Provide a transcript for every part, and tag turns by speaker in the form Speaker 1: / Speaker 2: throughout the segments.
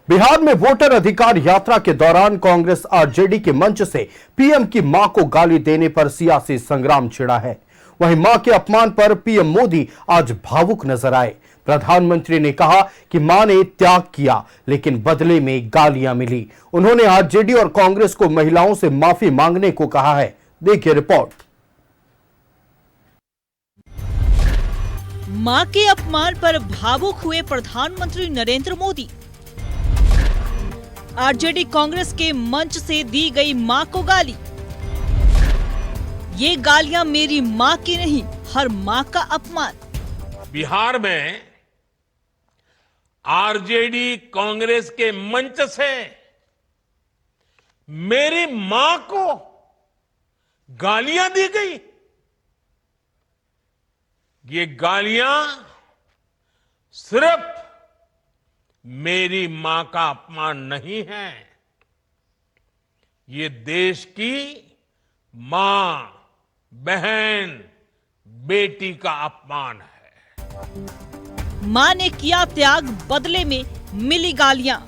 Speaker 1: बिहार में वोटर अधिकार यात्रा के दौरान कांग्रेस आरजेडी के मंच से पीएम की मां को गाली देने पर सियासी संग्राम छिड़ा है। वहीं मां के अपमान पर पीएम मोदी आज भावुक नजर आए। प्रधानमंत्री ने कहा कि मां ने त्याग किया लेकिन बदले में गालियां मिली। उन्होंने आरजेडी और कांग्रेस को महिलाओं से माफी मांगने को कहा है। देखिए रिपोर्ट।
Speaker 2: मां के अपमान पर भावुक हुए प्रधानमंत्री नरेंद्र मोदी। आरजेडी कांग्रेस के मंच से दी गई मां को गाली। ये गालियां मेरी मां की नहीं, हर मां का अपमान।
Speaker 3: बिहार में आरजेडी कांग्रेस के मंच से मेरी मां को गालियां दी गई। ये गालियां सिर्फ मेरी मां का अपमान नहीं है, ये देश की मां, बहन, बेटी का अपमान है।
Speaker 2: मां ने किया त्याग, बदले में मिली गालियां।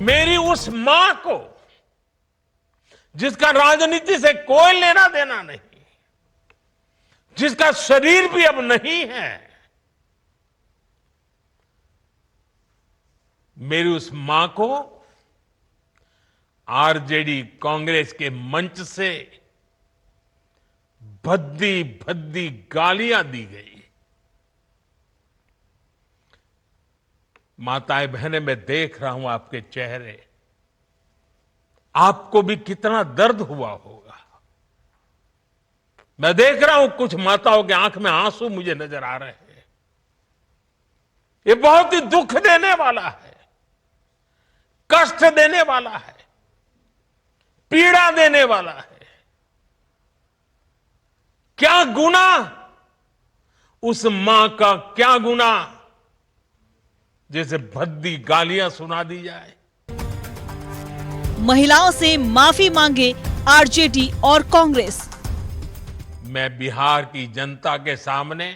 Speaker 3: मेरी उस मां को जिसका राजनीति से कोई लेना देना नहीं, जिसका शरीर भी अब नहीं है, मेरी उस मां को आरजेडी कांग्रेस के मंच से भद्दी भद्दी गालियां दी गई। माताएं बहनें, मैं देख रहा हूं आपके चेहरे, आपको भी कितना दर्द हुआ होगा। मैं देख रहा हूं कुछ माताओं की आंख में आंसू मुझे नजर आ रहे हैं। ये बहुत ही दुख देने वाला है, कष्ट देने वाला है, पीड़ा देने वाला है। क्या गुना उस मां का, क्या गुना जैसे भद्दी गालियां सुना दी जाए।
Speaker 2: महिलाओं से माफी मांगे आरजेडी और कांग्रेस।
Speaker 3: मैं बिहार की जनता के सामने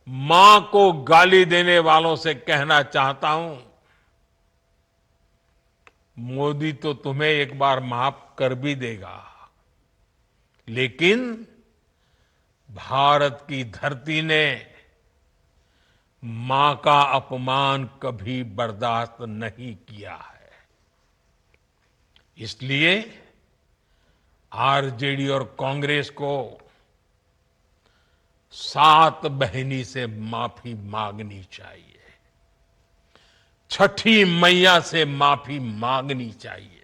Speaker 3: मां को गाली देने वालों से कहना चाहता हूं, मोदी तो तुम्हें एक बार माफ कर भी देगा, लेकिन भारत की धरती ने मां का अपमान कभी बर्दाश्त नहीं किया है। इसलिए आरजेडी और कांग्रेस को सात बहिनी से माफी मांगनी चाहिए, छठी मैया से माफी मांगनी चाहिए।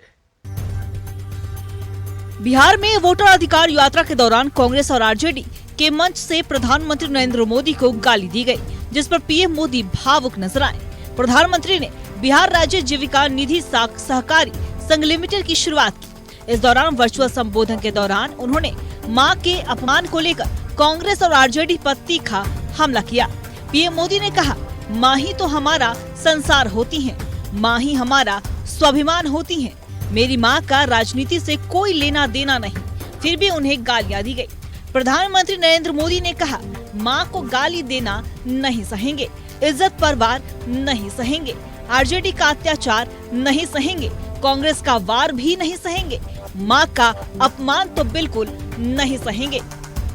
Speaker 2: बिहार में वोटर अधिकार यात्रा के दौरान कांग्रेस और आरजेडी के मंच से प्रधानमंत्री नरेंद्र मोदी को गाली दी गई, जिस पर पीएम मोदी भावुक नजर आए। प्रधानमंत्री ने बिहार राज्य जीविका निधि सहकारी संघ लिमिटेड की शुरुआत की। इस दौरान वर्चुअल संबोधन के दौरान उन्होंने मां के अपमान को लेकर कांग्रेस और आरजेडी पर तीखा हमला किया। पीएम मोदी ने कहा, मां ही तो हमारा संसार होती हैं, मां ही हमारा स्वाभिमान होती हैं। मेरी मां का राजनीति से कोई लेना देना नहीं, फिर भी उन्हें गालियां दी गई। प्रधानमंत्री नरेंद्र मोदी ने कहा, मां को गाली देना नहीं सहेंगे, इज्जत परवार नहीं सहेंगे, आरजेडी का अत्याचार नहीं सहेंगे, कांग्रेस का वार भी नहीं सहेंगे, मां का अपमान तो बिल्कुल नहीं सहेंगे।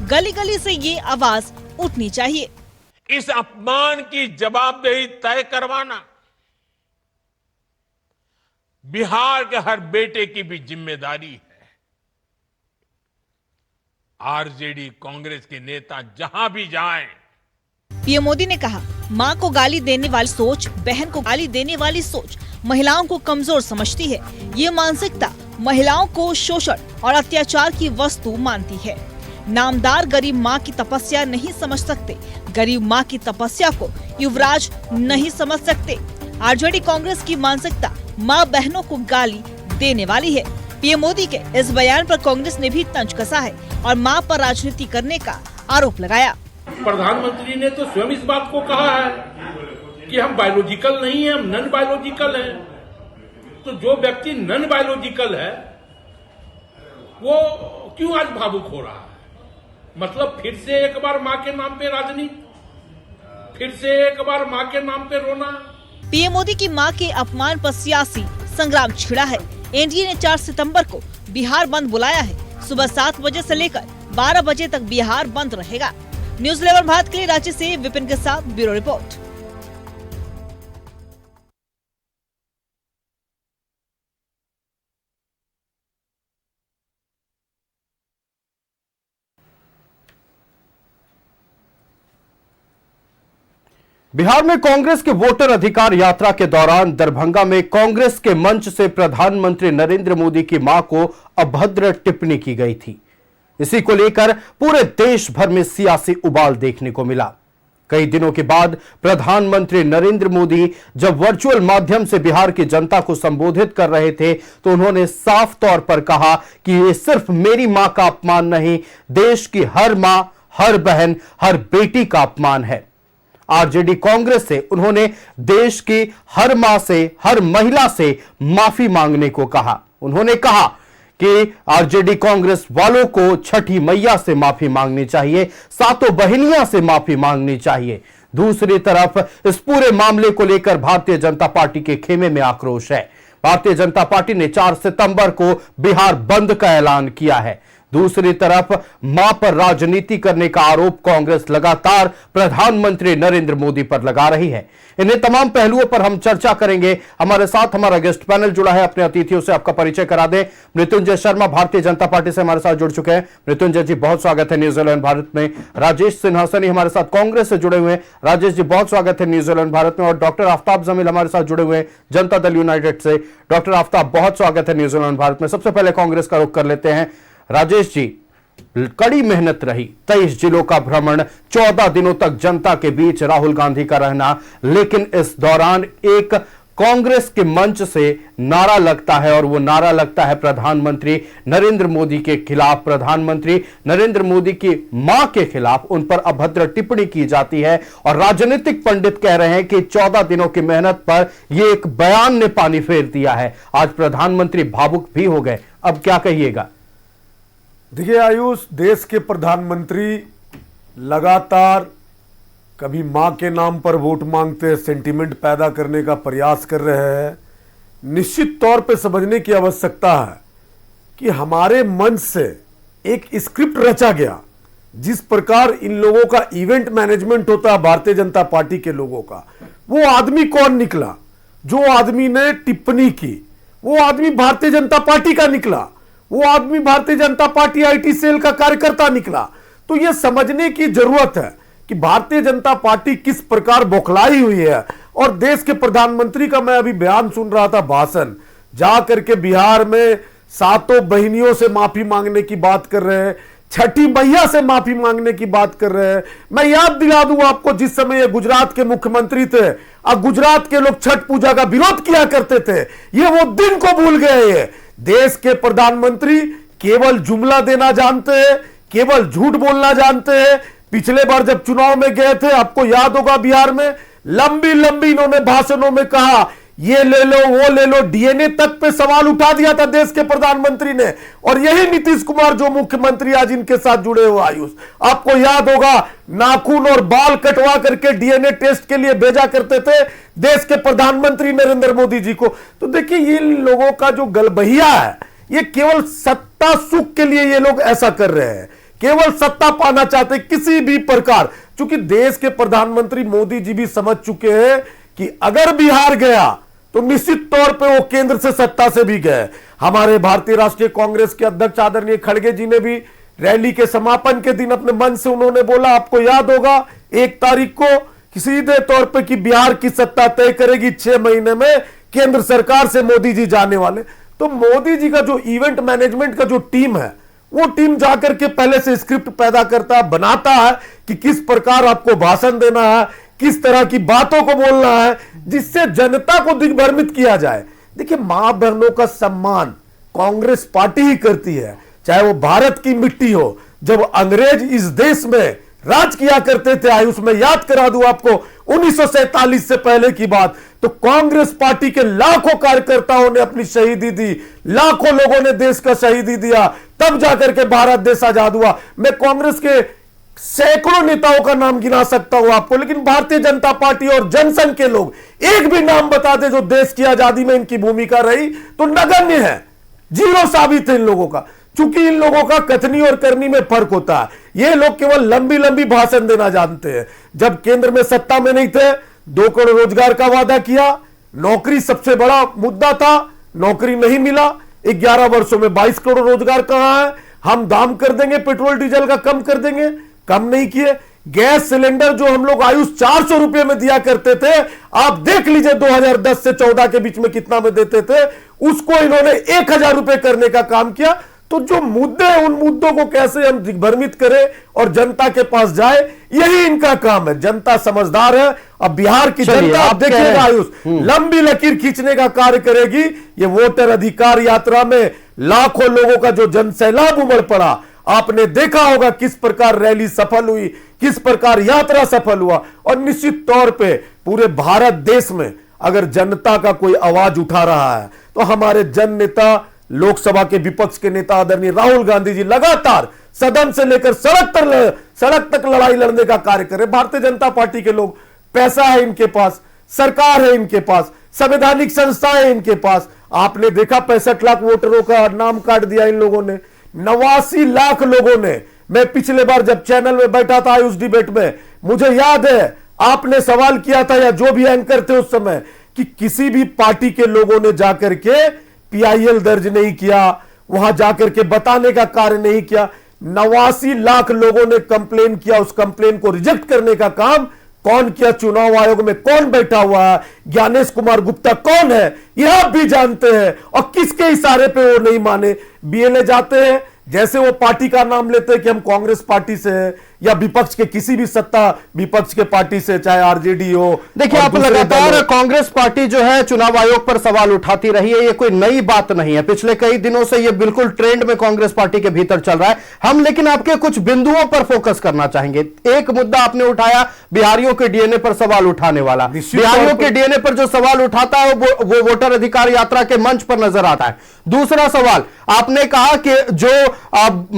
Speaker 2: गली गली से ये आवाज उठनी चाहिए।
Speaker 3: इस अपमान की जवाबदेही तय करवाना बिहार के हर बेटे की भी जिम्मेदारी है। आरजेडी कांग्रेस के नेता जहां भी जाएं,
Speaker 2: पीएम मोदी ने कहा, मां को गाली देने वाली सोच, बहन को गाली देने वाली सोच महिलाओं को कमजोर समझती है। ये मानसिकता महिलाओं को शोषण और अत्याचार की वस्तु मानती है। नामदार गरीब मां की तपस्या नहीं समझ सकते, गरीब मां की तपस्या को युवराज नहीं समझ सकते। आरजेडी कांग्रेस की मानसिकता मां बहनों को गाली देने वाली है। पीएम मोदी के इस बयान पर कांग्रेस ने भी तंज कसा है और मां पर राजनीति करने का आरोप लगाया।
Speaker 4: प्रधानमंत्री ने तो स्वयं इस बात को कहा है कि हम बायोलॉजिकल नहीं है, हम नॉन बायोलॉजिकल है। तो जो व्यक्ति नॉन बायोलॉजिकल है वो क्यों आज भावुक हो रहा है? मतलब फिर से एक बार मां के नाम पे राजनीति, फिर से एक बार मां के नाम पे रोना।
Speaker 2: पीएम मोदी की मां के अपमान पर सियासी संग्राम छिड़ा है। एनडीए ने 4 सितंबर को बिहार बंद बुलाया है। सुबह 7 बजे से लेकर 12 बजे तक बिहार बंद रहेगा। न्यूज़ 11 भारत के लिए रांची से विपिन के साथ ब्यूरो रिपोर्ट।
Speaker 1: बिहार में कांग्रेस के वोटर अधिकार यात्रा के दौरान दरभंगा में कांग्रेस के मंच से प्रधानमंत्री नरेंद्र मोदी की मां को अभद्र टिप्पणी की गई थी। इसी को लेकर पूरे देश भर में सियासी उबाल देखने को मिला। कई दिनों के बाद प्रधानमंत्री नरेंद्र मोदी जब वर्चुअल माध्यम से बिहार की जनता को संबोधित कर रहे थे तो उन्होंने साफ तौर पर कहा कि ये सिर्फ मेरी मां का अपमान नहीं, देश की हर मां, हर बहन, हर बेटी का अपमान है। आरजेडी कांग्रेस से उन्होंने देश की हर मां से, हर महिला से माफी मांगने को कहा। उन्होंने कहा कि आरजेडी कांग्रेस वालों को छठी मैया से माफी मांगनी चाहिए, सातों बहनियां से माफी मांगनी चाहिए। दूसरी तरफ इस पूरे मामले को लेकर भारतीय जनता पार्टी के खेमे में आक्रोश है। भारतीय जनता पार्टी ने 4 सितंबर को बिहार बंद का ऐलान किया है। दूसरी तरफ मां पर राजनीति करने का आरोप कांग्रेस लगातार प्रधानमंत्री नरेंद्र मोदी पर लगा रही है। इन्हें तमाम पहलुओं पर हम चर्चा करेंगे। हमारे साथ हमारा गेस्ट पैनल जुड़ा है। अपने अतिथियों से आपका परिचय करा दें। मृत्युंजय शर्मा भारतीय जनता पार्टी से हमारे साथ जुड़ चुके हैं। मृत्युंजय जी बहुत स्वागत है न्यूज़ 11 भारत में। राजेश सिंहासनी हमारे साथ कांग्रेस से जुड़े हुए हैं। राजेश जी बहुत स्वागत है न्यूज़ 11 भारत में। और डॉक्टर आफ्ताब जमील हमारे साथ जुड़े हुए हैं जनता दल यूनाइटेड से। डॉक्टर आफ्ताब बहुत स्वागत है न्यूज़ 11 भारत में। सबसे पहले कांग्रेस का रुख कर लेते हैं। राजेश जी, कड़ी मेहनत रही, 23 जिलों का भ्रमण, 14 दिनों तक जनता के बीच राहुल गांधी का रहना, लेकिन इस दौरान एक कांग्रेस के मंच से नारा लगता है और वो नारा लगता है प्रधानमंत्री नरेंद्र मोदी के खिलाफ। प्रधानमंत्री नरेंद्र मोदी की मां के खिलाफ उन पर अभद्र टिप्पणी की जाती है और राजनीतिक पंडित कह रहे हैं कि 14 दिनों की मेहनत पर यह एक बयान ने पानी फेर दिया है। आज प्रधानमंत्री भावुक भी हो गए। अब क्या कहिएगा?
Speaker 5: देखिए आयुष, देश के प्रधानमंत्री लगातार कभी मां के नाम पर वोट मांगते, सेंटीमेंट पैदा करने का प्रयास कर रहे हैं। निश्चित तौर पे समझने की आवश्यकता है कि हमारे मंच से एक स्क्रिप्ट रचा गया। जिस प्रकार इन लोगों का इवेंट मैनेजमेंट होता है भारतीय जनता पार्टी के लोगों का, वो आदमी कौन निकला? जो आदमी ने टिप्पणी की वो आदमी भारतीय जनता पार्टी का निकला। वो आदमी Bharatiya Janata party IT cell का कार्यकर्ता निकला। तो यह समझने की जरूरत है कि भारतीय जनता पार्टी किस प्रकार बौखलाई हुई है। और देश के प्रधानमंत्री का मैं अभी बयान सुन रहा था, भाषण, जाकर के बिहार में सातों बहनियों से माफी मांगने की बात कर रहे हैं, छठी मैया से माफी मांगने की बात कर रहे हैं। मैं याद दिला दूं आपको, जिस समय ये गुजरात के मुख्यमंत्री थे और गुजरात के लोग छठ पूजा का विरोध किया करते थे, ये वो दिन को भूल गए हैं। देश के प्रधानमंत्री केवल जुमला देना जानते हैं, केवल झूठ बोलना जानते हैं। पिछले बार जब चुनाव में गए थे, आपको याद होगा, बिहार में लंबी लंबी इन्होंने भाषणों में कहा ये ले लो वो ले लो, डीएनए तक पे सवाल उठा दिया था देश के प्रधानमंत्री ने। और यही नीतीश कुमार जो मुख्यमंत्री आज इनके साथ जुड़े हुए, आयुष आपको याद होगा, नाखून और बाल कटवा करके डीएनए टेस्ट के लिए भेजा करते थे देश के प्रधानमंत्री नरेंद्र मोदी जी को। तो देखिए, ये लोगों का जो गलबहिया है, ये केवल सत्ता सुख के लिए ये लोग ऐसा कर रहे हैं, केवल सत्ता पाना चाहते किसी भी प्रकार। चूंकि देश के प्रधानमंत्री मोदी जी भी समझ चुके हैं कि अगर बिहार गया तो निश्चित तौर पे वो केंद्र से सत्ता से भी गए। हमारे भारतीय राष्ट्रीय कांग्रेस के अध्यक्ष आदरणीय खड़गे जी ने भी रैली के समापन के दिन अपने मन से उन्होंने बोला, आपको याद होगा, 1 तारीख को सीधे तौर पे कि बिहार की सत्ता तय करेगी 6 महीने में केंद्र सरकार से मोदी जी जाने वाले। तो मोदी जी का जो इवेंट मैनेजमेंट का जो टीम है, वो टीम जाकर के पहले से स्क्रिप्ट पैदा करता है, बनाता है कि किस प्रकार आपको भाषण देना है, किस तरह की बातों को बोलना है, जिससे जनता को दिग्भ्रमित किया जाए। देखिए, मां बहनों का सम्मान कांग्रेस पार्टी ही करती है, चाहे वो भारत की मिट्टी हो। जब अंग्रेज इस देश में राज किया करते थे, आयुष में याद करा दूं आपको 1947 से पहले की बात, तो कांग्रेस पार्टी के लाखों कार्यकर्ताओं ने अपनी शहीदी दी, लाखों लोगों ने देश का शहीदी दिया, तब जाकर के भारत देश आजाद हुआ। मैं कांग्रेस के सैकड़ों नेताओं का नाम गिना सकता हूं आपको, लेकिन भारतीय जनता पार्टी और जनसंघ के लोग एक भी नाम बता दे जो देश की आजादी में इनकी भूमिका रही तो नगण्य है, जीरो साबित है इन लोगों का। चूंकि इन लोगों का कथनी और करनी में फर्क होता है। ये लोग केवल लंबी लंबी भाषण देना जानते हैं। जब केंद्र में सत्ता में नहीं थे 2 करोड़ रोजगार का वादा किया, नौकरी सबसे बड़ा मुद्दा था, नौकरी नहीं मिला। 11 वर्षों में 22 करोड़ रोजगार कहां है? हम दाम कर देंगे पेट्रोल डीजल का, कम कर देंगे, कम नहीं किए। गैस सिलेंडर जो हम लोग आयुष 400 रुपए में दिया करते थे, आप देख लीजिए 2010 से 14 के बीच में कितना में देते थे, उसको इन्होंने 1000 रुपए करने का काम किया। तो जो मुद्दे हैं उन मुद्दों को कैसे हम दिग्भ्रमित करें और जनता के पास जाए, यही इनका काम है। जनता समझदार है। अब बिहार की जनता आप देखिएगा आयुष लंबी लकीर खींचने का कार्य करेगी। ये वोटर अधिकार यात्रा में लाखों लोगों का जो जनसैलाब उमड़ पड़ा, आपने देखा होगा किस प्रकार रैली सफल हुई, किस प्रकार यात्रा सफल हुआ। और निश्चित तौर पे पूरे भारत देश में अगर जनता का कोई आवाज उठा रहा है तो हमारे जन नेता, लोकसभा के विपक्ष के नेता आदरणीय राहुल गांधी जी लगातार सदन से लेकर सड़क तक लड़ाई लड़ने का कार्य कर रहे। भारतीय जनता पार्टी के लोग, पैसा है इनके पास, सरकार है इनके पास, संवैधानिक संस्थाएं है इनके पास। आपने देखा 65 लाख वोटरों का नाम काट दिया इन लोगों ने, 89 लाख लोगों ने। मैं पिछले बार जब चैनल में बैठा था उस डिबेट में, मुझे याद है आपने सवाल किया था, या जो भी एंकर थे उस समय, कि किसी भी पार्टी के लोगों ने जाकर के PIL दर्ज नहीं किया, वहां जाकर के बताने का कार्य नहीं किया। 89 लाख लोगों ने कंप्लेन किया। उस कंप्लेन को रिजेक्ट करने का काम कौन किया? चुनाव आयोग में कौन बैठा हुआ है? ज्ञानेश कुमार गुप्ता कौन है? यह आप भी जानते हैं। और किसके इशारे पे वो नहीं माने? BLA जाते हैं, जैसे वो पार्टी का नाम लेते हैं कि हम कांग्रेस पार्टी से हैं या विपक्ष के किसी भी सत्ता विपक्ष के पार्टी से, चाहे RJD हो।
Speaker 1: देखिए, आप लगातार कांग्रेस पार्टी जो है चुनाव आयोग पर सवाल उठाती रही है, ये कोई नई बात नहीं है। पिछले कई दिनों से ये बिल्कुल ट्रेंड में कांग्रेस पार्टी के भीतर चल रहा है। हम लेकिन आपके कुछ बिंदुओं पर फोकस करना चाहेंगे। एक मुद्दा आपने उठाया, बिहारियों के DNA पर सवाल उठाने वाला। बिहारियों के DNA पर जो सवाल उठाता है वो वोटर अधिकार यात्रा के मंच पर नजर आता है। दूसरा सवाल, आपने कहा कि जो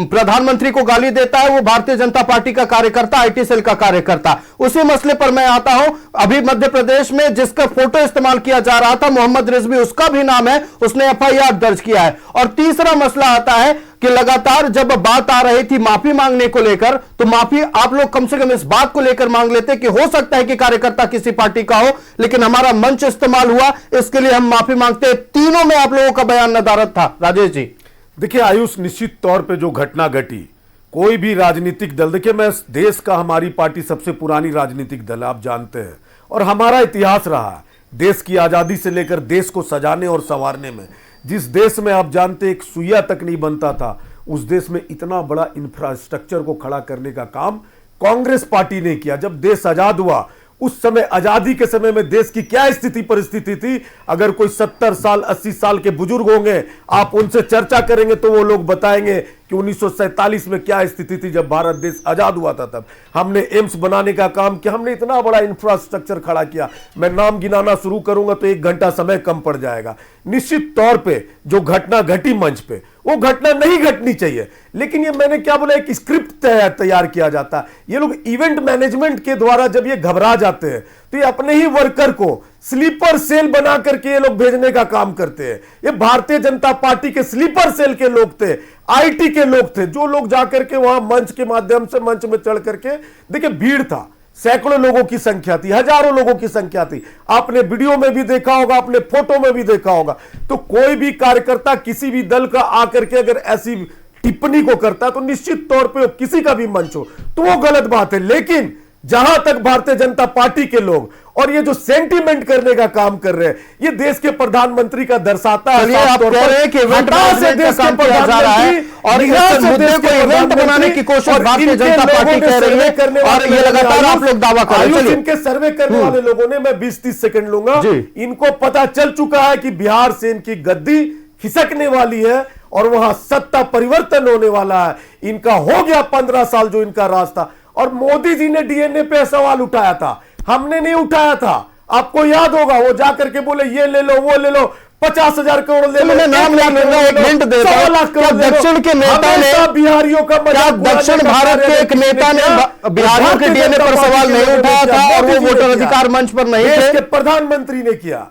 Speaker 1: प्रधानमंत्री को गाली देता है वो भारतीय जनता पार्टी का कार्यकर्ता, IT सेल का कार्यकर्ता। उसी मसले पर मैं आता हूं। अभी मध्य प्रदेश में जिसका फोटो इस्तेमाल किया जा रहा था, मोहम्मद रिजवी, उसका भी नाम है, उसने FIR दर्ज किया है। और तीसरा मसला आता है कि लगातार जब बात आ रही थी माफी मांगने को लेकर, तो माफी आप लोग कम से कम इस बात को लेकर मांग लेते कि हो सकता है कि कार्यकर्ता किसी पार्टी का हो, लेकिन हमारा मंच इस्तेमाल हुआ, इसके लिए हम माफी मांगते हैं। तीनों में आप लोगों का बयान नदारद था। राजेश जी,
Speaker 5: देखिए आयुष, निश्चित तौर पे जो घटना घटी, कोई भी राजनीतिक दल, देखिए मैं देश का, हमारी पार्टी सबसे पुरानी राजनीतिक दल है, आप जानते हैं, और हमारा इतिहास रहा है देश की आजादी से लेकर देश को सजाने और संवारने में। जिस देश में आप जानते एक सुइया तक नहीं बनता था, उस देश में इतना बड़ा इंफ्रास्ट्रक्चर को खड़ा करने का काम कांग्रेस पार्टी ने किया। जब देश आजाद हुआ उस समय, आजादी के समय में देश की क्या स्थिति परिस्थिति थी, अगर कोई 70 साल 80 साल के बुजुर्ग होंगे, आप उनसे चर्चा करेंगे तो वो लोग बताएंगे कि 1947 में क्या स्थिति थी जब भारत देश आजाद हुआ था। तब हमने एम्स बनाने का काम किया, हमने इतना बड़ा इंफ्रास्ट्रक्चर खड़ा किया। मैं नाम गिनाना शुरू करूंगा तो 1 घंटा समय कम पड़ जाएगा। निश्चित तौर पे जो घटना घटी मंच पे, वो घटना नहीं घटनी चाहिए, लेकिन ये मैंने क्या बोला, एक स्क्रिप्ट तैयार किया जाता है। ये लोग इवेंट मैनेजमेंट के द्वारा जब ये घबरा जाते हैं तो ये अपने ही वर्कर को स्लीपर सेल बना करके ये लोग भेजने का काम करते हैं। ये भारतीय जनता पार्टी के स्लीपर सेल के लोग थे, IT के लोग थे, जो लोग जाकर के वहां मंच के माध्यम से मंच में चढ़ करके, देखिए भीड़ था, सैकड़ों लोगों की संख्या थी, हजारों लोगों की संख्या थी। आपने वीडियो में भी देखा होगा, आपने फोटो में भी देखा होगा। तो कोई भी कार्यकर्ता किसी भी दल का आकर के अगर ऐसी टिप्पणी को करता है तो निश्चित तौर पे किसी का भी मंच हो तो वो गलत बात है। लेकिन जहां तक भारतीय जनता पार्टी के लोग और ये जो सेंटीमेंट करने का काम कर रहे हैं, ये देश के प्रधानमंत्री का दर्शाता है।
Speaker 1: आप कह रहे हैं कि इवेंट मैनेजमेंट का काम किया जा रहा है और इस मुद्दे को इवेंट बनाने की कोशिश भारतीय जनता पार्टी कर रही है, और ये लगातार आप लोग दावा कर रहे हैं।
Speaker 5: इनके सर्वे करने वाले लोगों ने, मैं 20-30 सेकंड लूंगा, इनको पता चल चुका है कि बिहार से इनकी गद्दी खिसकने वाली है और वहां सत्ता परिवर्तन होने वाला है। इनका हो गया 15 साल जो इनका राज था। और मोदी जी ने DNA पे सवाल उठाया था, हमने नहीं उठाया था। आपको याद होगा, वो जाकर के बोले ये ले लो वो ले लो, 50,000 करोड़ ले लो,
Speaker 1: मैं नाम नहीं लूंगा, एक हिंट देता हूं।
Speaker 5: 1 लाख करोड़ ले लो।
Speaker 1: दक्षिण के नेता ने,
Speaker 5: हमेशा बिहारियों का
Speaker 1: क्या दक्षिण भारत के एक नेता ने बिहारियों के डीएनए पर सवाल नहीं उठाया था और वो वोटर अधिकार मंच पर नहीं
Speaker 5: देश
Speaker 1: थे?
Speaker 5: के प्रधानमंत्री ने किया।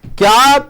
Speaker 1: क्या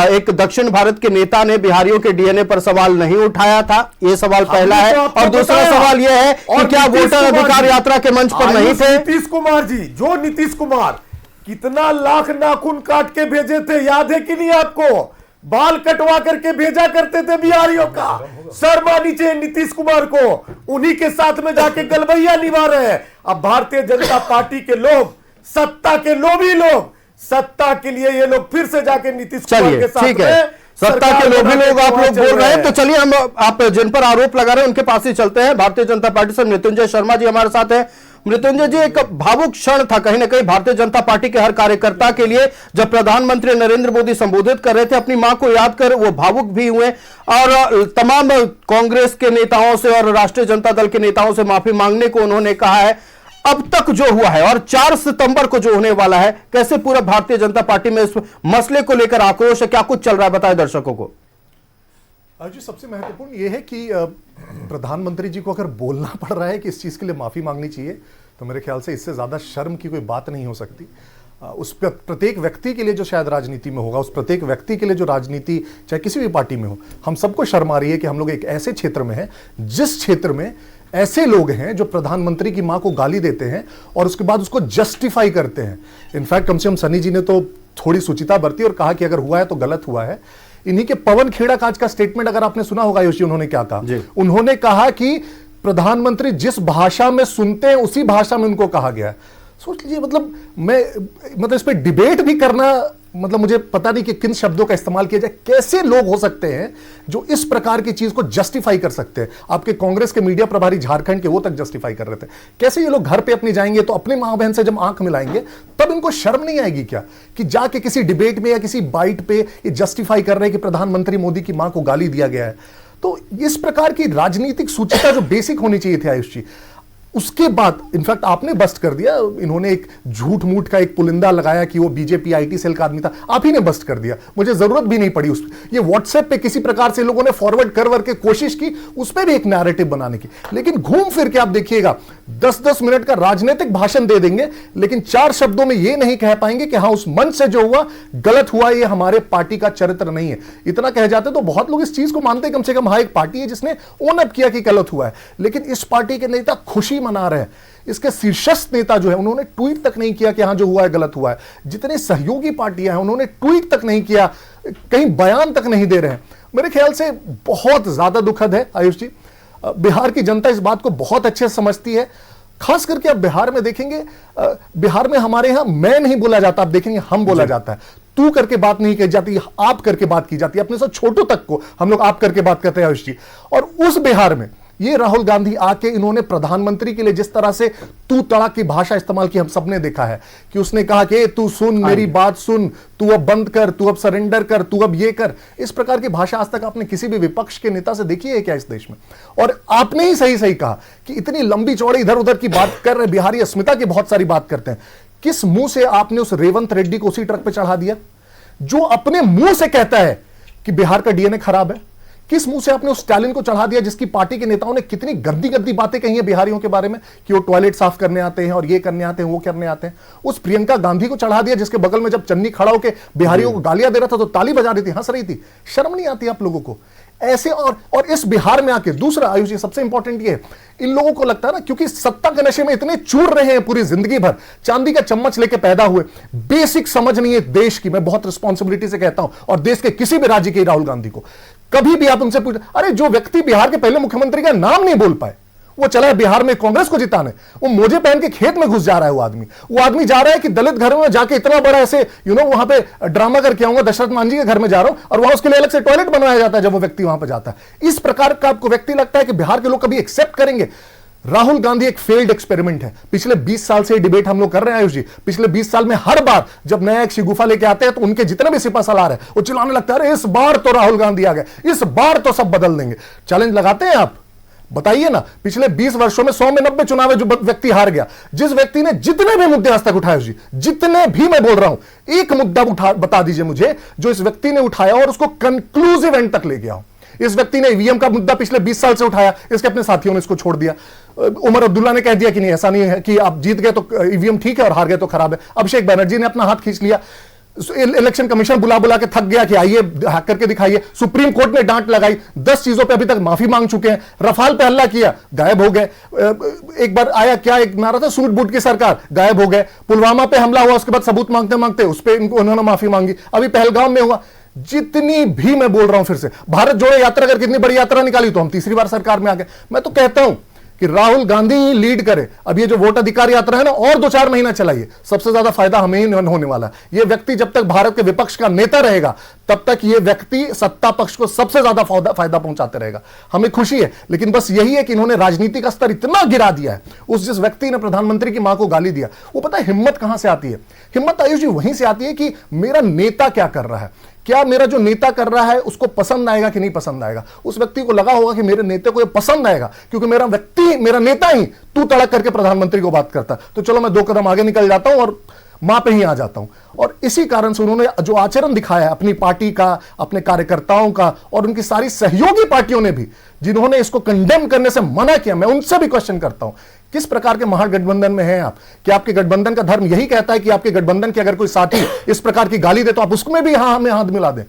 Speaker 1: एक दक्षिण भारत के नेता ने बिहारियों के डीएनए पर सवाल नहीं उठाया था? ये सवाल पहला है। और दूसरा सवाल यह है कि क्या वोटर अधिकार यात्रा के मंच पर नहीं थे?
Speaker 5: नीतीश कुमार जी, जो नीतीश कुमार कितना लाख नाखून काट के भेजे थे, याद है कि नहीं आपको? बाल कटवा करके भेजा करते थे बिहारियों का। शर्मा नीचे नीतीश कुमार को, उन्हीं के साथ में जाके गलबैया निभा रहे हैं। अब भारतीय जनता पार्टी के लोग, सत्ता के लोभी लोग, सत्ता के लिए ये लोग फिर से जाके नीतीश कुमार के साथ
Speaker 1: ठीक है, सत्ता के लोभी लोग आप लोग बोल रहे हैं, तो चलिए हम आप जिन पर आरोप लगा रहे हैं उनके पास ही चलते हैं। भारतीय जनता पार्टी से मृत्युंजय शर्मा जी हमारे साथ हैं। मृत्युंजय जी, एक भावुक क्षण था कहीं ना कहीं भारतीय जनता पार्टी के हर कार्यकर्ता के लिए, जब प्रधानमंत्री नरेंद्र मोदी संबोधित कर रहे थे, अपनी मां को याद कर वो भावुक भी हुए और तमाम कांग्रेस के नेताओं से और राष्ट्रीय जनता दल के नेताओं से माफी मांगने को उन्होंने कहा है। अब तक जो हुआ है और 4 सितंबर को जो होने वाला है, कैसे पूरा भारतीय जनता पार्टी में इस मसले को लेकर आक्रोश है, क्या कुछ चल रहा है, बताएं दर्शकों को।
Speaker 6: जी, सबसे महत्वपूर्ण यह है कि प्रधानमंत्री जी को अगर बोलना पड़ रहा है कि इस चीज के लिए माफी मांगनी चाहिए, तो मेरे ख्याल से इससे ज्यादा शर्म की कोई बात नहीं हो सकती। उस प्रत्येक व्यक्ति के लिए जो शायद राजनीति में होगा, उस प्रत्येक व्यक्ति के लिए जो राजनीति चाहे किसी भी पार्टी में हो, हम सबको शर्म आ रही है कि हम लोग एक ऐसे क्षेत्र में हैं जिस क्षेत्र में ऐसे लोग हैं जो प्रधानमंत्री की मां को गाली देते हैं और उसके बाद उसको जस्टिफाई करते हैं। इनफैक्ट कम से कम सनी जी ने तो थोड़ी सुचिता बरती और कहा कि अगर हुआ है तो गलत हुआ है। इन्हीं के पवन खेड़ा का आज का स्टेटमेंट अगर आपने सुना होगा आयुष जी, उन्होंने क्या कहा? उन्होंने कहा कि प्रधानमंत्री जिस भाषा में सुनते हैं उसी भाषा में उनको कहा गया है। सोच लीजिए, मतलब इस पे डिबेट भी करना, मतलब मुझे पता नहीं कि किन शब्दों का इस्तेमाल किया जाए। कैसे लोग हो सकते हैं जो इस प्रकार की चीज को जस्टिफाई कर सकते हैं? आपके कांग्रेस के मीडिया प्रभारी झारखंड के, वो तक जस्टिफाई कर रहे थे। कैसे ये लोग घर पे अपनी जाएंगे तो अपने मां बहन से जब आंख मिलाएंगे तब इनको शर्म नहीं आएगी क्या कि जाके किसी डिबेट में या किसी बाइट पे ये जस्टिफाई कर रहे हैं कि प्रधानमंत्री मोदी की मां को गाली दिया गया है? तो इस प्रकार की राजनीतिक सूचिता जो बेसिक होनी चाहिए थी आयुष जी, उसके बाद इनफैक्ट आपने बस्ट कर दिया। इन्होंने एक झूठ मूठ का एक पुलिंदा लगाया कि वो बीजेपी आईटी सेल का आदमी था, आप ही ने बस्ट कर दिया। मुझे जरूरत भी नहीं पड़ी उस ये व्हाट्सएप पे किसी प्रकार से लोगों ने फॉरवर्ड कर के कोशिश की उस पर भी एक नैरेटिव बनाने की, लेकिन घूम फिर के आप देखिएगा 10-10 मिनट का राजनीतिक भाषण दे देंगे, लेकिन 4 शब्दों में ये नहीं कह पाएंगे कि हाँ उस मंच से जो हुआ गलत हुआ, ये हमारे पार्टी का चरित्र नहीं है। इतना कह जाते तो बहुत लोग इस चीज को मानते कम से कम, हाँ एक पार्टी है जिसने ओन अप किया कि गलत हुआ है। लेकिन इस पार्टी के नेता खुशी मना रहे हैं। इसके शीर्षस्थ नेता जो है उन्होंने ट्वीट तक नहीं किया कि हां जो हुआ है गलत हुआ है। जितने सहयोगी पार्टियां हैं उन्होंने ट्वीट तक नहीं किया, कहीं बयान तक नहीं दे रहे हैं। मेरे ख्याल से बहुत ज्यादा दुखद है आयुष जी। बिहार की जनता इस बात को बहुत अच्छे से समझती है। खास करके आप बिहार में देखेंगे, बिहार में हमारे यहां मैं नहीं बोला जाता, आप देखेंगे हम बोला जाता है। तू करके बात नहीं की जाती, आप करके बात की जाती है। अपने साथ छोटों तक को हम लोग आप करके बात करते हैं आयुष जी। और उस बिहार में ये राहुल गांधी आके इन्होंने प्रधानमंत्री के लिए जिस तरह से तू तड़ाक की भाषा इस्तेमाल की, हम सबने देखा है कि उसने कहा कि तू सुन, मेरी बात सुन, तू अब बंद कर, तू अब सरेंडर कर, तू अब ये कर। इस प्रकार की भाषा आज तक आपने किसी भी विपक्ष के नेता से देखी है क्या इस देश में? और आपने ही सही सही कहा कि इतनी लंबी चौड़ी इधर उधर की बात कर रहे, बिहारी अस्मिता की बहुत सारी बात करते हैं। किस मुंह से आपने उस रेवंत रेड्डी को उसी ट्रक पर चढ़ा दिया जो अपने मुंह से कहता है कि बिहार का डीएनए खराब है? किस मुंह से आपने उस स्टालिन को चढ़ा दिया जिसकी पार्टी के नेताओं ने कितनी गंदी गंदी बातें कही हैं बिहारियों के बारे में कि वो टॉयलेट साफ करने आते हैं और ये करने आते हैं, वो करने आते हैं? उस प्रियंका गांधी को चढ़ा दिया जिसके बगल में जब चन्नी खड़ा होकर बिहारियों को गालियां दे रहा था तो ताली बजा रही थी, हंस रही थी। शर्म नहीं आती आप लोगों को ऐसे? और इस बिहार में आके दूसरा आयुष, ये सबसे इंपॉर्टेंट ये है, इन लोगों को लगता है ना क्योंकि सत्ता के नशे में इतने चूर रहे हैं पूरी जिंदगी भर, चांदी का चम्मच लेके पैदा हुए, बेसिक समझ नहीं है देश की। मैं बहुत रिस्पॉन्सिबिलिटी से कहता हूं, और देश के किसी भी राज्य के राहुल गांधी को कभी भी आप उनसे पूछ, अरे जो व्यक्ति बिहार के पहले मुख्यमंत्री का नाम नहीं बोल पाए, वो चला है बिहार में कांग्रेस को जिताने, वो मोजे पहन के खेत में घुस जा रहा है। वो आदमी जा रहा है कि दलित घर में जाके इतना बड़ा ऐसे वहां पे ड्रामा करके आऊंगा, दशरथ मांझी के घर में जा रहा हूं, और वहां उसके लिए अलग से टॉयलेट बनवाया जाता है जब वो व्यक्ति वहां पर जाता है। इस प्रकार का आपको व्यक्ति लगता है कि बिहार के लोग कभी एक्सेप्ट करेंगे? राहुल गांधी एक फेल्ड एक्सपेरिमेंट है। पिछले 20 साल से डिबेट हम लोग कर रहे हैं आयुष जी। पिछले 20 साल में हर बार जब नया एक शिगुफा लेके आते हैं तो उनके जितने भी सिपा सलार है वो चिल्लाने लगता है, अरे इस बार तो राहुल गांधी आ गए, इस बार तो सब बदल देंगे। चैलेंज लगाते हैं आप, बताइए ना, पिछले 20 वर्षों में 100 में 90 चुनाव है जो व्यक्ति हार गया। जिस व्यक्ति ने जितने भी मुद्दे आज तक उठाए जी, जितने भी, मैं बोल रहा हूं, एक मुद्दा बता दीजिए मुझे जो इस व्यक्ति ने उठाया और उसको कंक्लूसिव एंड तक ले गया हो। इस व्यक्ति ने ईवीएम का मुद्दा पिछले 20 साल से उठाया, इसके अपने साथियों ने इसको छोड़ दिया। उमर अब्दुल्ला ने कह दिया कि नहीं, ऐसा नहीं है कि आप जीत गए तो ईवीएम ठीक है और हार गए तो खराब है। अभिषेक बनर्जी ने अपना हाथ खींच लिया। इलेक्शन कमीशन बुला बुला के थक गया कि आइए हैक करके दिखाइए। सुप्रीम कोर्ट ने डांट लगाई, 10 चीजों पे अभी तक माफी मांग चुके हैं। रफाल पे हल्ला किया, गायब हो गए। एक बार आया क्या, एक नारा था सूट बूट की सरकार, गायब हो गए। पुलवामा पे हमला हुआ, उसके बाद सबूत मांगते मांगते उस पर उन्होंने माफी मांगी। अभी पहलगाम में हुआ। जितनी भी, मैं बोल रहा हूं फिर से, भारत जोड़ो यात्रा अगर कितनी बड़ी यात्रा निकाली तो हम तीसरी बार सरकार में आ गए। मैं तो कहता हूं कि राहुल गांधी ही लीड करे। अब ये जो वोट अधिकार यात्रा है ना, और 2-4 महीना चलाइए, सबसे ज्यादा फायदा हमें ही होने वाला है। ये व्यक्ति जब तक भारत के विपक्ष का नेता रहेगा तब तक ये व्यक्ति सत्ता पक्ष को सबसे ज्यादा फायदा पहुंचाते रहेगा। हमें खुशी है, लेकिन बस यही है कि इन्होंने राजनीति का स्तर इतना गिरा दिया है। उस जिस व्यक्ति ने प्रधानमंत्री की मां को गाली दिया, वो पता है हिम्मत कहां से आती है? हिम्मत आयुष जी वहीं से आती है कि मेरा नेता क्या कर रहा है, क्या मेरा जो नेता कर रहा है उसको पसंद आएगा कि नहीं पसंद आएगा। उस व्यक्ति को लगा होगा कि मेरे नेता को ये पसंद आएगा, क्योंकि मेरा नेता ही तू तड़क करके प्रधानमंत्री को बात करता, तो चलो मैं 2 कदम आगे निकल जाता हूं और मां पे ही आ जाता हूं। और इसी कारण से उन्होंने जो आचरण दिखाया है अपनी पार्टी का, अपने कार्यकर्ताओं का, और उनकी सारी सहयोगी पार्टियों ने भी, जिन्होंने इसको कंडेम करने से मना किया, मैं उनसे भी क्वेश्चन करता हूं, किस प्रकार के महागठबंधन में हैं आप? क्या आपके गठबंधन का धर्म यही कहता है कि आपके गठबंधन के अगर कोई साथी इस प्रकार की गाली दे तो आप उसमें भी हमें हाथ मिला दें?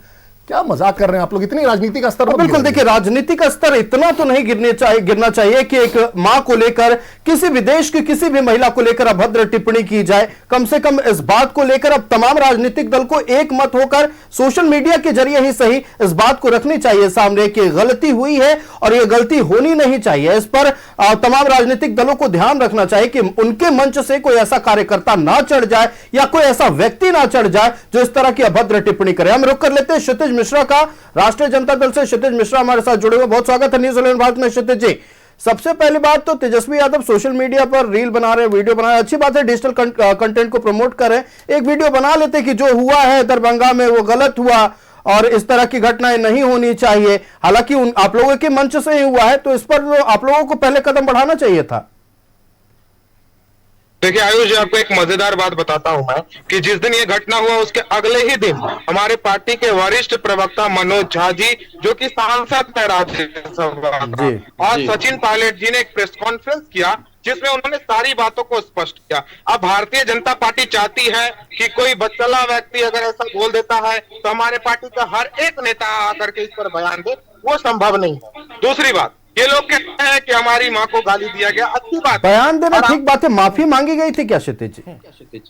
Speaker 6: क्या मजाक कर रहे हैं आप लोग? इतनी राजनीति का स्तर
Speaker 1: बिल्कुल, देखिए राजनीति का स्तर इतना तो नहीं गिरना चाहिए कि एक मां को लेकर, किसी भी देश की किसी भी महिला को लेकर अभद्र टिप्पणी की जाए। कम से कम इस बात को लेकर अब तमाम राजनीतिक दल को एक मत होकर सोशल मीडिया के जरिए ही सही इस बात को रखनी चाहिए सामने कि गलती हुई है और यह गलती होनी नहीं चाहिए। इस पर तमाम राजनीतिक दलों को ध्यान रखना चाहिए कि उनके मंच से कोई ऐसा कार्यकर्ता ना चढ़ जाए या कोई ऐसा व्यक्ति ना चढ़ जाए जो इस तरह की अभद्र टिप्पणी करे। हम रुक कर लेते हैं क्षितिज मिश्रा का, राष्ट्रीय जनता दल से क्षितिज मिश्रा हमारे साथ जुड़े हुए। बहुत स्वागत है न्यूज़ 11 भारत में क्षितिज जी। सबसे पहली बात तो तेजस्वी यादव सोशल मीडिया पर रील बना रहे हैं, वीडियो बना रहे हैं, अच्छी बात है, डिजिटल कंटेंट को प्रमोट कर रहे हैं। एक वीडियो बना लेते कि जो हुआ है दरभंगा में वो गलत हुआ और इस तरह की घटनाएं नहीं होनी चाहिए। हालांकि आप लोगों के मंच से ही हुआ है, तो इस पर आप लोगों को पहले कदम बढ़ाना चाहिए था।
Speaker 7: देखिए आयुष जी, आपको एक मजेदार बात बताता हूं मैं कि जिस दिन ये घटना हुआ उसके अगले ही दिन हमारे पार्टी के वरिष्ठ प्रवक्ता मनोज झा जी, जो कि सांसद है राज्यसभा और सचिन पायलट जी ने एक प्रेस कॉन्फ्रेंस किया जिसमें उन्होंने सारी बातों को स्पष्ट किया। अब भारतीय जनता पार्टी चाहती है कि कोई बच्चला व्यक्ति अगर ऐसा बोल देता है तो हमारे पार्टी का हर एक नेता आकर के इस पर बयान दे, वो संभव नहीं है। दूसरी बात, ये लोग कहते हैं कि हमारी मां को गाली दिया गया, अच्छी बात,
Speaker 1: बयान देना ठीक बात है, माफी मांगी गई थी क्या क्षितिज जी?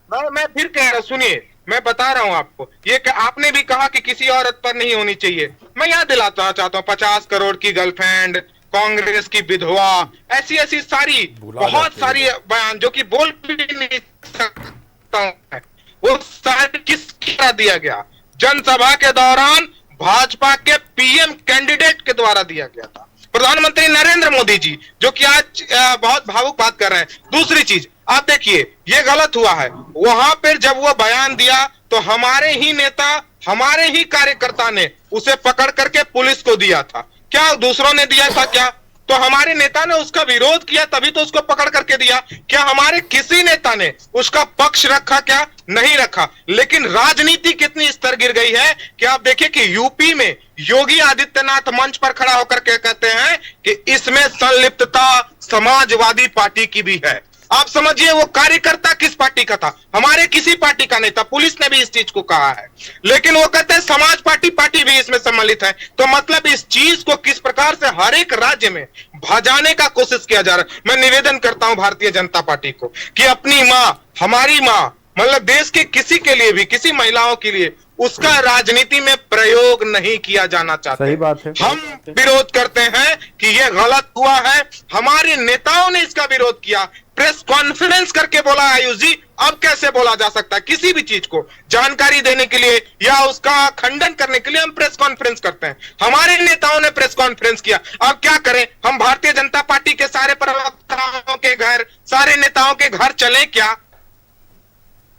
Speaker 7: मैं फिर कह रहा, सुनिए मैं बता रहा हूं आपको, ये आपने भी कहा कि किसी औरत पर नहीं होनी चाहिए। मैं याद दिलाना चाहता हूं 50 करोड़ की गर्लफ्रेंड, कांग्रेस की विधवा, ऐसी ऐसी सारी बहुत सारी बयान जो कि बोल भी नहीं सकता हूं, वो सारी किसका दिया गया? जनसभा के दौरान भाजपा के पीएम कैंडिडेट के द्वारा दिया गया था, प्रधानमंत्री नरेंद्र मोदी जी, जो कि आज बहुत भावुक बात कर रहे हैं। दूसरी चीज आप देखिए, ये गलत हुआ है। वहां पर जब वो बयान दिया तो हमारे ही नेता, हमारे ही कार्यकर्ता ने उसे पकड़ करके पुलिस को दिया था। क्या दूसरों ने दिया था क्या? तो हमारे नेता ने उसका विरोध किया तभी तो उसको पकड़ करके दिया। क्या हमारे किसी नेता ने उसका पक्ष रखा? क्या नहीं रखा। लेकिन राजनीति कितनी स्तर गिर गई है कि आप देखिए कि यूपी में योगी आदित्यनाथ मंच पर खड़ा होकर के कहते हैं कि इसमें संलिप्तता समाजवादी पार्टी की भी है। आप समझिए वो कार्यकर्ता किस पार्टी का था? हमारे किसी पार्टी का नहीं था। पुलिस ने भी इस चीज को कहा है, लेकिन वो कहते हैं समाज पार्टी भी इसमें सम्मिलित है। तो मतलब इस चीज को किस प्रकार से हर एक राज्य में भजाने का कोशिश किया जा रहा है। मैं निवेदन करता हूं भारतीय जनता पार्टी को कि अपनी मां, हमारी मां, मतलब देश के किसी के लिए भी, किसी महिलाओं के लिए उसका राजनीति में प्रयोग नहीं किया जाना चाहता।
Speaker 1: सही बात है।
Speaker 7: हम विरोध करते हैं कि यह गलत हुआ है। हमारे नेताओं ने इसका विरोध किया, प्रेस कॉन्फ्रेंस करके बोला। आयुष जी, अब कैसे बोला जा सकता है? किसी भी चीज को जानकारी देने के लिए या उसका खंडन करने के लिए हम प्रेस कॉन्फ्रेंस करते हैं। हमारे नेताओं ने प्रेस कॉन्फ्रेंस किया। अब क्या करें? हम भारतीय जनता पार्टी के सारे प्रवक्ताओं के घर, सारे नेताओं के घर चले क्या?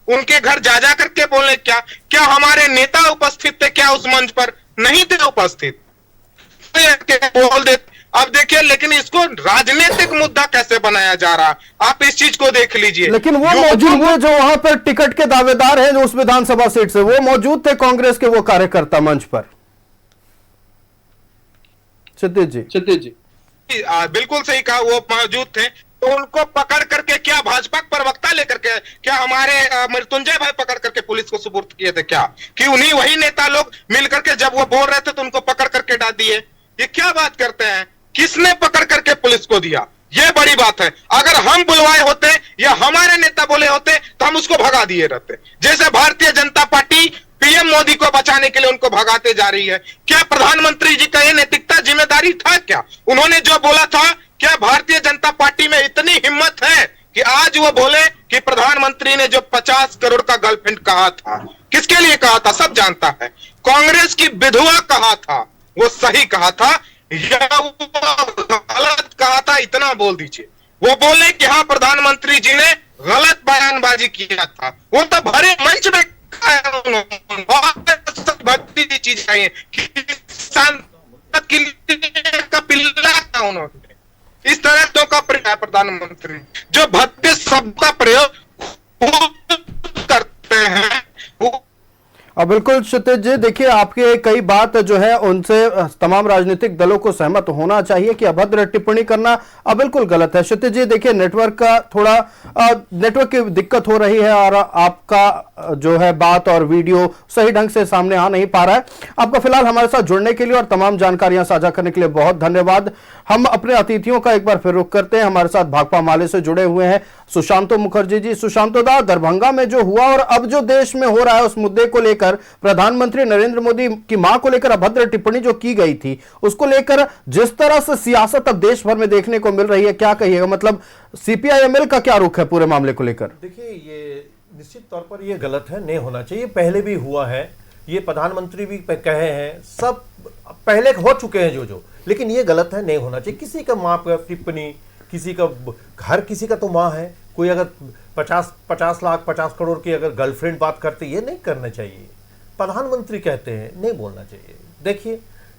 Speaker 7: उनके घर जा जा करके बोले क्या? क्या हमारे नेता उपस्थित थे क्या उस मंच पर? नहीं थे उपस्थित। बोल दे, अब देखिए, लेकिन इसको राजनीतिक मुद्दा कैसे बनाया जा रहा, आप इस चीज को देख लीजिए।
Speaker 1: लेकिन वो मौजूद हुए जो वहां पर टिकट के दावेदार हैं, जो उस विधानसभा सीट से वो मौजूद थे, कांग्रेस के वो कार्यकर्ता मंच पर। क्षितिज जी
Speaker 7: बिल्कुल सही कहा, वो मौजूद थे। तो उनको पकड़ करके क्या भाजपा प्रवक्ता लेकर के, क्या हमारे मृत्युंजय भाई पकड़ करके पुलिस को सुपुर्द किए थे क्या? कि उन्हीं वही नेता लोग मिल करके जब वो बोल रहे थे तो उनको पकड़ करके डाल दिए? ये क्या बात करते हैं? किसने पकड़ करके पुलिस को दिया? ये बड़ी बात है। अगर हम बुलवाए होते या हमारे नेता बोले होते तो हम उसको भगा दिए रहते। जैसे भारतीय जनता पार्टी पीएम मोदी को बचाने के लिए उनको भगाते जा रही है। क्या प्रधानमंत्री जी का ये नैतिकता जिम्मेदारी था क्या? उन्होंने जो बोला था, क्या भारतीय जनता पार्टी में इतनी हिम्मत है कि आज वो बोले कि प्रधानमंत्री ने जो 50 करोड़ का गर्लफ्रेंड कहा था, किसके लिए कहा था सब जानता है। कांग्रेस की विधवा कहा था, वो सही कहा था या वो गलत कहा था, इतना बोल दीजिए। वो बोले कि हाँ प्रधानमंत्री जी ने गलत बयानबाजी किया था, वो तो भरे मंच में भक्ति चीज चाहिए, किसान का पिल्ला था उन्होंने। इस तरह तो का प्रयोग प्रधानमंत्री जो भक्ति शब्द का प्रयोग करते हैं वो।
Speaker 1: अब बिल्कुल क्षितिज जी, देखिए आपके कई बात जो है उनसे तमाम राजनीतिक दलों को सहमत होना चाहिए कि अभद्र टिप्पणी करना बिल्कुल गलत है। क्षितिज जी, देखिए नेटवर्क का थोड़ा नेटवर्क की दिक्कत हो रही है और आपका जो है बात और वीडियो सही ढंग से सामने आ नहीं पा रहा है। आपका फिलहाल हमारे साथ जुड़ने के लिए और तमाम जानकारियां साझा करने के लिए बहुत धन्यवाद। हम अपने अतिथियों का एक बार फिर रुख करते हैं। हमारे साथ भाकपा माले से जुड़े हुए हैं सुशांतो मुखर्जी जी। सुशांतो दा, दरभंगा में जो हुआ और अब जो देश में हो रहा है उस मुद्दे को लेकर, प्रधानमंत्री नरेंद्र मोदी की मां को लेकर अभद्र टिप्पणी जो की गई थी, उसको लेकर जिस तरह से सियासत अब देश भर में देखने को मिल रही है, क्या कहिएगा? मतलब सीपीआई-एमएल का क्या रुख है पूरे मामले को लेकर?
Speaker 8: देखिए, ये निश्चित तौर पर ये गलत है, नहीं होना चाहिए। पहले भी हुआ है, ये प्रधानमंत्री भी कहे हैं, सब पहले हो चुके हैं जो लेकिन ये गलत है, नहीं होना चाहिए। किसी का मां पर टिप्पणी, किसी का हर किसी का तो मां है। कोई अगर 50 लाख 50 करोड़ की अगर गर्लफ्रेंड बात करते, ये नहीं करना चाहिए। प्रधानमंत्री कहते हैं, नहीं बोलना चाहिए। देखिए,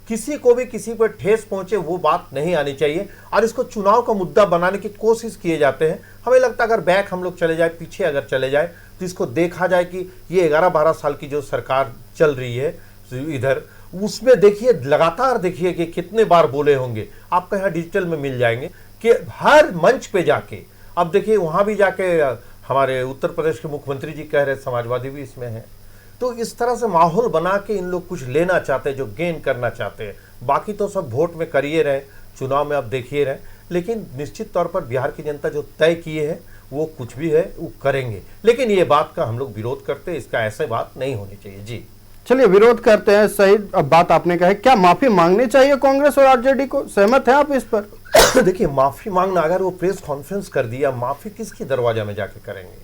Speaker 8: किसी को भी किसी पर ठेस पहुंचे वो बात नहीं आनी चाहिए और इसको चुनाव का मुद्दा बनाने की कोशिश किए जाते हैं। हमें लगता है अगर बैक हम लोग चले जाए, पीछे अगर चले जाए तो इसको देखा जाए कि ये 11-12 साल की जो सरकार चल रही है इधर, उसमें देखिए लगातार देखिए कि कितने बार बोले होंगे। आपका यहाँ डिजिटल में मिल जाएंगे कि हर मंच पे जाके, अब देखिए वहाँ भी जाके हमारे उत्तर प्रदेश के मुख्यमंत्री जी कह रहे, समाजवादी भी इसमें हैं। तो इस तरह से माहौल बना के इन लोग कुछ लेना चाहते हैं, जो गेन करना चाहते हैं। बाकी तो सब वोट में करिए रहे, चुनाव में आप देखिए रहे, लेकिन निश्चित तौर पर बिहार की जनता जो तय किए हैं वो कुछ भी है वो करेंगे। लेकिन ये बात का हम लोग विरोध करते हैं, इसका ऐसे बात नहीं होनी चाहिए। जी
Speaker 1: चलिए, विरोध करते हैं, सही बात आपने कहा है। क्या माफी मांगनी चाहिए कांग्रेस और आरजेडी को? सहमत है आप इस पर?
Speaker 8: देखिए, माफी मांगना, अगर वो प्रेस कॉन्फ्रेंस कर दिया, माफी किसकी दरवाजा में जाके करेंगे?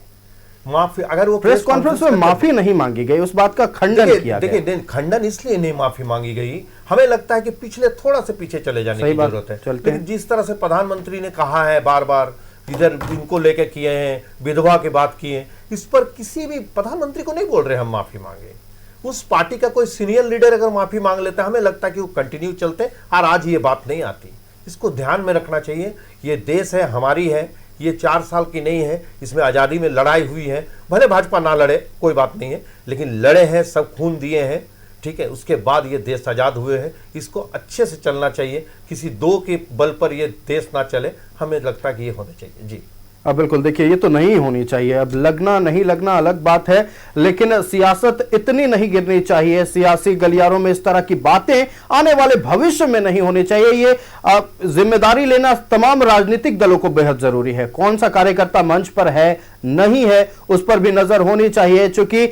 Speaker 8: माफी अगर वो
Speaker 1: प्रेस कॉन्फ्रेंस में माफी नहीं मांगी गई, उस बात का खंडन किया गया।
Speaker 8: देखिए, खंडन इसलिए नहीं माफी मांगी गई, हमें लगता है कि पिछले थोड़ा से पीछे चले जाने की जरूरत है। लेकिन जिस तरह से प्रधानमंत्री ने कहा है, बार बार इधर इनको लेके किए हैं, विधवा की बात की है, इस पर किसी भी प्रधानमंत्री को नहीं बोल रहे हम माफी मांगे। उस पार्टी का कोई सीनियर लीडर अगर माफी मांग लेता है, हमें लगता है कि वो कंटिन्यू चलते और आज ये बात नहीं आती। इसको ध्यान में रखना चाहिए। ये देश है, हमारी है, ये 4 साल की नहीं है, इसमें आज़ादी में लड़ाई हुई है। भले भाजपा ना लड़े, कोई बात नहीं है, लेकिन लड़े हैं, सब खून दिए हैं, ठीक है। उसके बाद ये देश आज़ाद हुए हैं, इसको अच्छे से चलना चाहिए। किसी दो के बल पर ये देश ना चले, हमें लगता है कि ये होना चाहिए। जी
Speaker 1: अब बिल्कुल, देखिए ये तो नहीं होनी चाहिए। अब लगना नहीं लगना अलग बात है, लेकिन सियासत इतनी नहीं गिरनी चाहिए। सियासी गलियारों में इस तरह की बातें आने वाले भविष्य में नहीं होनी चाहिए। ये जिम्मेदारी लेना तमाम राजनीतिक दलों को बेहद जरूरी है। कौन सा कार्यकर्ता मंच पर है, नहीं है, उस पर भी नजर होनी चाहिए। क्योंकि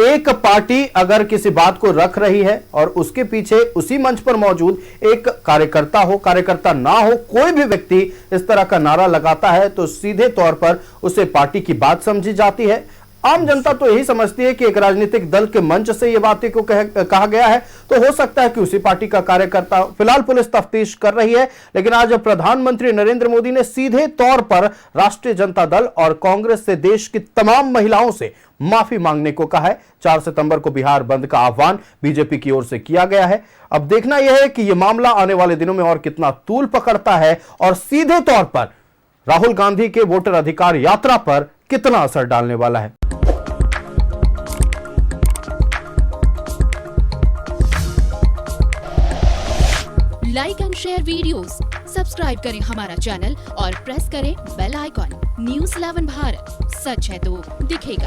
Speaker 1: एक पार्टी अगर किसी बात को रख रही है और उसके पीछे उसी मंच पर मौजूद एक कार्यकर्ता हो, कार्यकर्ता ना हो, कोई भी व्यक्ति इस तरह का नारा लगाता है तो सीधे तौर पर उसे पार्टी की बात समझी जाती है। आम जनता तो यही समझती है कि एक राजनीतिक दल के मंच से यह बातें को कहा गया है, तो हो सकता है कि उसी पार्टी का कार्यकर्ता। फिलहाल पुलिस तफ्तीश कर रही है, लेकिन आज प्रधानमंत्री नरेंद्र मोदी ने सीधे तौर पर राष्ट्रीय जनता दल और कांग्रेस से देश की तमाम महिलाओं से माफी मांगने को कहा है। 4 सितंबर को बिहार बंद का आह्वान बीजेपी की ओर से किया गया है। अब देखना यह है कि यह मामला आने वाले दिनों में और कितना तूल पकड़ता है और सीधे तौर पर राहुल गांधी के वोटर अधिकार यात्रा पर कितना असर डालने वाला है।
Speaker 9: Like and share videos, subscribe करें हमारा चैनल और प्रेस करें बेल आइकॉन। न्यूज़ 11 भारत, सच है तो दिखेगा।